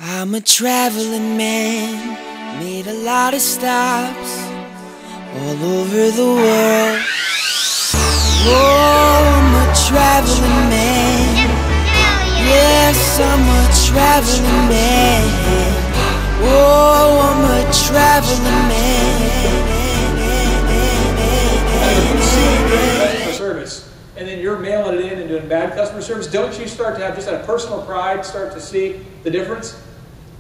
I'm a traveling man, made a lot of stops all over the world. Oh, I'm a traveling man. Yes, I'm a traveling man. Oh, I'm a traveling man. Customer service, and then you're mailing it in and doing bad customer service. Don't you start to have just out of personal pride start to see the difference?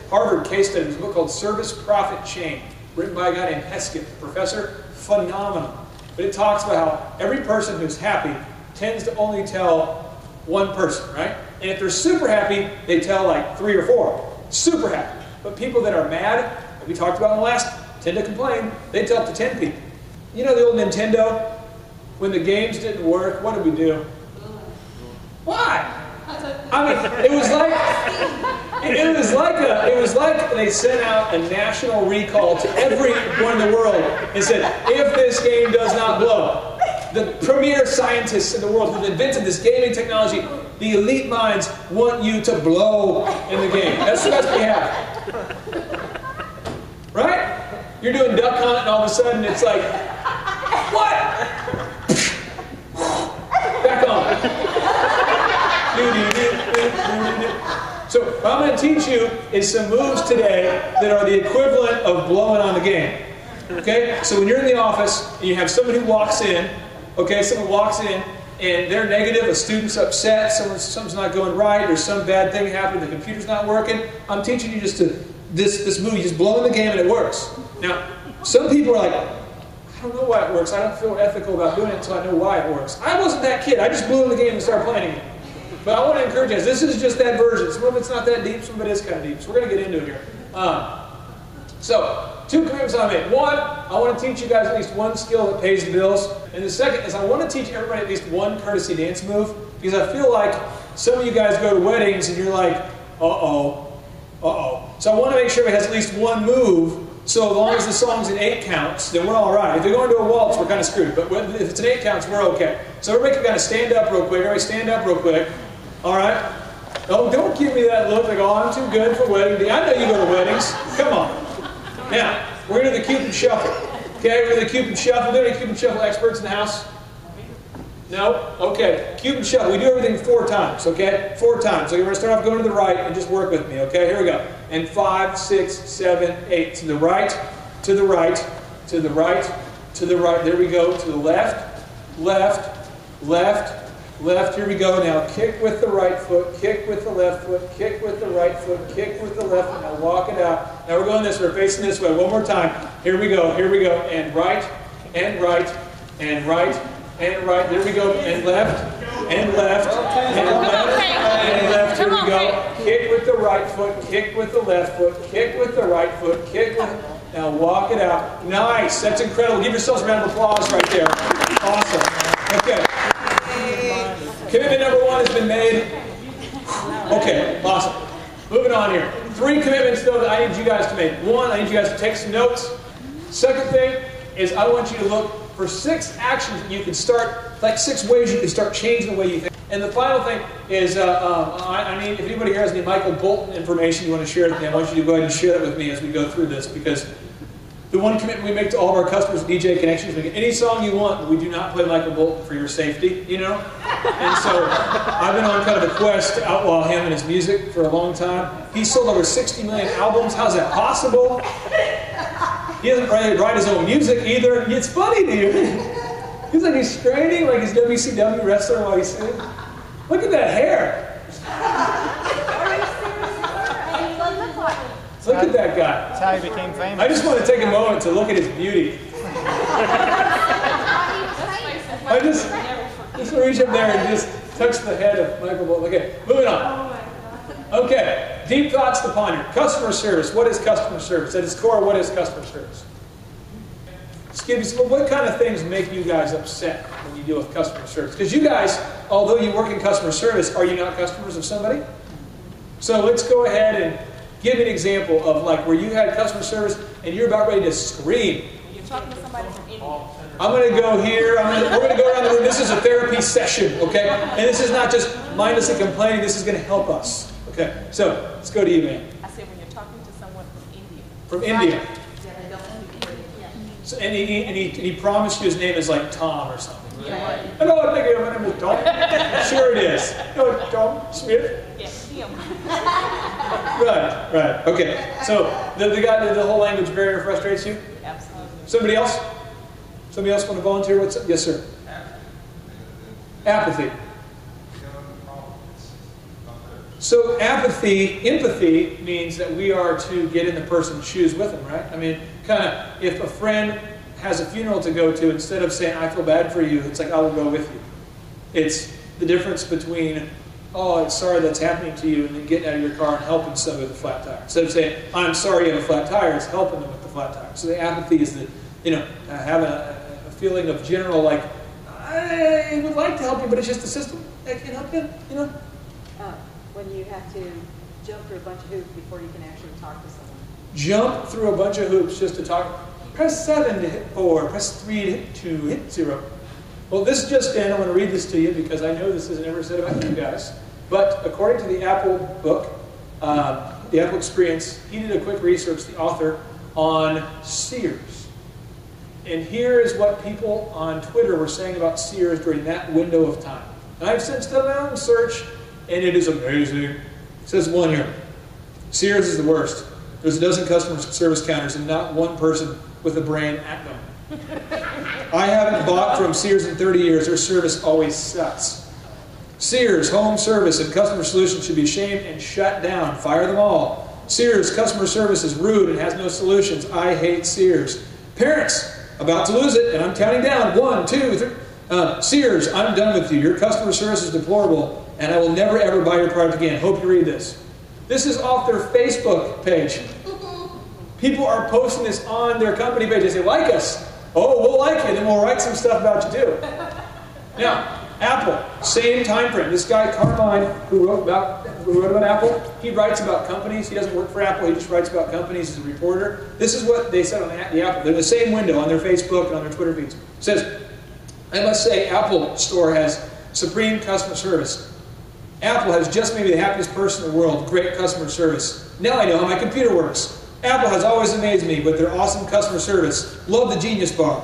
Harvard case study, there's a book called Service Profit Chain, written by a guy named Hesketh, professor, phenomenal. But it talks about how every person who's happy tends to only tell one person, right? And if they're super happy, they tell like 3 or 4. Super happy. But people that are mad, that we talked about in the last, tend to complain, they tell it to 10 people. You know the old Nintendo? When the games didn't work, what did we do? Why? I mean, it was like they sent out a national recall to everyone in the world and said, if this game does not blow, the premier scientists in the world who invented this gaming technology, the elite minds want you to blow in the game. That's the best we have. Right? You're doing duck hunt and all of a sudden it's like, what? Back on. So what I'm going to teach you is some moves today that are the equivalent of blowing on the game. Okay? So when you're in the office and you have somebody who walks in, okay, someone walks in and they're negative, a student's upset, something's not going right, there's some bad thing happening, the computer's not working, I'm teaching you just this move, you just blow in the game and it works. Now, some people are like, I don't know why it works, I don't feel ethical about doing it until I know why it works. I wasn't that kid, I just blew in the game and started playing it. But I want to encourage you guys, this is just that version. Some of it's not that deep, some of it is kind of deep. So we're going to get into it here. So, 2 commitments I made. 1, I want to teach you guys at least one skill that pays the bills. And the second is I want to teach everybody at least one courtesy dance move. Because I feel like some of you guys go to weddings and you're like, uh-oh, uh-oh. So I want to make sure everybody has at least one move. So as long as the song's in 8 counts, then we're all right. If they're going to a waltz, we're kind of screwed. But if it's in 8 counts, we're okay. So everybody can kind of stand up real quick. Everybody stand up real quick. All right? Oh, don't give me that look like, oh, I'm too good for wedding. I know you go to weddings. Come on. Now, we're going to do the Cupid Shuffle. Okay, we're going to do the Cupid Shuffle. Are there any Cupid Shuffle experts in the house? No? Okay. Cupid Shuffle. We do everything 4 times, okay? 4 times. So you're going to start off going to the right and just work with me, okay? Here we go. And 5, 6, 7, 8. To the right, to the right, to the right, to the right. There we go. To the left, left, left, left. Here we go. Now kick with the right foot, kick with the left foot, kick with the right foot, kick with the left foot. Now walk it out. Now we're going this way, we're facing this way. One more time. Here we go, here we go. And right, and right, and right, and right. There we go. And left, and left, and left, and left. Here we go. Kick with the right foot, kick with the left foot, kick with the right foot, kick with... Now walk it out. Nice. That's incredible. Give yourselves a round of applause right there. Awesome. Okay. Commitment number 1 has been made. Okay, awesome. Moving on here. 3 commitments, though, that I need you guys to make. 1, I need you guys to take some notes. Second thing is I want you to look for 6 actions that you can start, like 6 ways you can start changing the way you think. And the final thing is, I need, if anybody here has any Michael Bolton information you want to share with me, I want you to go ahead and share that with me as we go through this, because the one commitment we make to all of our customers at DJ Connections, we get any song you want, but we do not play Michael Bolton for your safety, you know? And so I've been on kind of a quest to outlaw him and his music for a long time. He's sold over 60 million albums. How's that possible? He doesn't write his own music either. It's funny to you. He's like he's straining like he's WCW wrestler while he's singing. Look at that hair. Look at that guy. That's how he became famous. I just want to take a moment to look at his beauty. I just reach up there and just touch the head of Michael Bolton. Okay, moving on. Okay, deep thoughts to ponder. Customer service. What is customer service? At its core, what is customer service? Just give you some, what kind of things make you guys upset when you deal with customer service? Because you guys, although you work in customer service, are you not customers of somebody? So let's go ahead and give an example of like where you had customer service and you're about ready to scream. You're talking to somebody from India. I'm going to go here. We're going to go around the room. This is a therapy session, okay? And this is not just mindlessly complaining. This is going to help us, okay? So let's go to you, man. I said when From India. So, and he promised you his name is like Tom or something. Right? Hello, my name is Tom. Sure it is. No, Tom Smith. Yes, Right. Okay. So the whole language barrier frustrates you? absolutely. Somebody else? Somebody else want to volunteer? What's up? Yes, sir. Apathy. So empathy means that we are to get in the person's shoes with them, right? I mean, kind of, if a friend has a funeral to go to, instead of saying, I feel bad for you, it's like, I will go with you. It's the difference between, oh, it's sorry that's happening to you, and then getting out of your car and helping somebody with a flat tire. Instead of saying, I'm sorry you have a flat tire, it's helping them with the flat tire. So the apathy is the, having a feeling of general, like, I would like to help you, but it's just the system. I can't help you, When you have to jump through a bunch of hoops before you can actually talk to someone. Jump through a bunch of hoops just to talk. Press 7 to hit 4, press 3 to hit 2, hit 0. Well, this just in, I want to read this to you because I know this isn't ever said about you guys. But according to the Apple book, the Apple Experience, he did a quick research, the author, on Sears. And here is what people on Twitter were saying about Sears during that window of time. And I've since done my own search, and it is amazing. It says one here. Sears is the worst. There's a dozen customer service counters and not one person with a brain at them. I haven't bought from Sears in 30 years. Their service always sucks. Sears, home service, and customer solutions should be ashamed and shut down. Fire them all. Sears, customer service is rude and has no solutions. I hate Sears. Parents, about to lose it, and I'm counting down. 1, 2, 3. Sears, I'm done with you. Your customer service is deplorable, and I will never ever buy your product again. Hope you read this. This is off their Facebook page. People are posting this on their company page. They say, like us. Oh, we'll like you, then we'll write some stuff about you too. Now, Apple, same time frame. This guy, Carmine, who wrote about Apple, he writes about companies. He doesn't work for Apple, he just writes about companies as a reporter. This is what they said on the Apple. They're in the same window on their Facebook and on their Twitter feeds. It says, I must say, Apple Store has supreme customer service. Apple has just made me the happiest person in the world. Great customer service. Now I know how my computer works. Apple has always amazed me with their awesome customer service. Love the Genius Bar.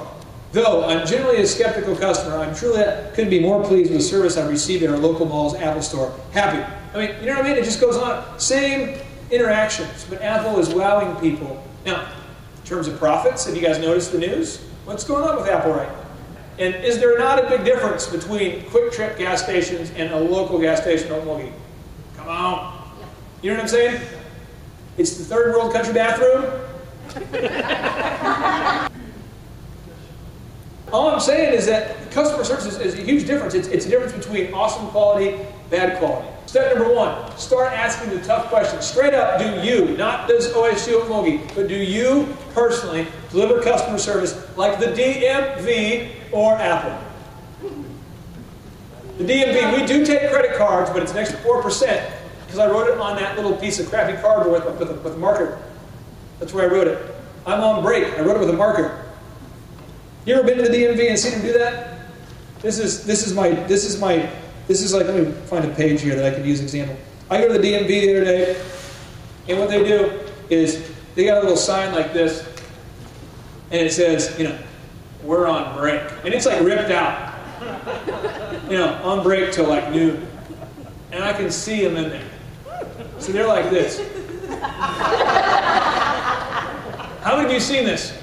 Though I'm generally a skeptical customer, I'm truly couldn't be more pleased with the service I've received in our local mall's Apple Store. Happy. I mean, you know what I mean? It just goes on. Same interactions, but Apple is wowing people. Now, in terms of profits, have you guys noticed the news? What's going on with Apple right now? And is there not a big difference between Quick Trip gas stations and a local gas station in Oklahoma? Come on. You know what I'm saying? It's the third world country bathroom. All I'm saying is that customer service is a huge difference. It's a difference between awesome quality, bad quality. Step number 1, start asking the tough questions. Straight up, do you, not does OSU Oklahoma, but do you personally deliver customer service like the DMV or Apple? The DMV, we do take credit cards, but it's an extra 4%. Because I wrote it on that little piece of crappy cardboard with a marker. That's where I wrote it. I'm on break. I wrote it with a marker. You ever been to the DMV and seen them do that? This is like, let me find a page here that I could use as an example. I go to the DMV the other day, and what they do is they got a little sign like this, and it says, we're on break. And it's like ripped out. On break till like noon. And I can see them in there. So they're like this. How many of you seen this?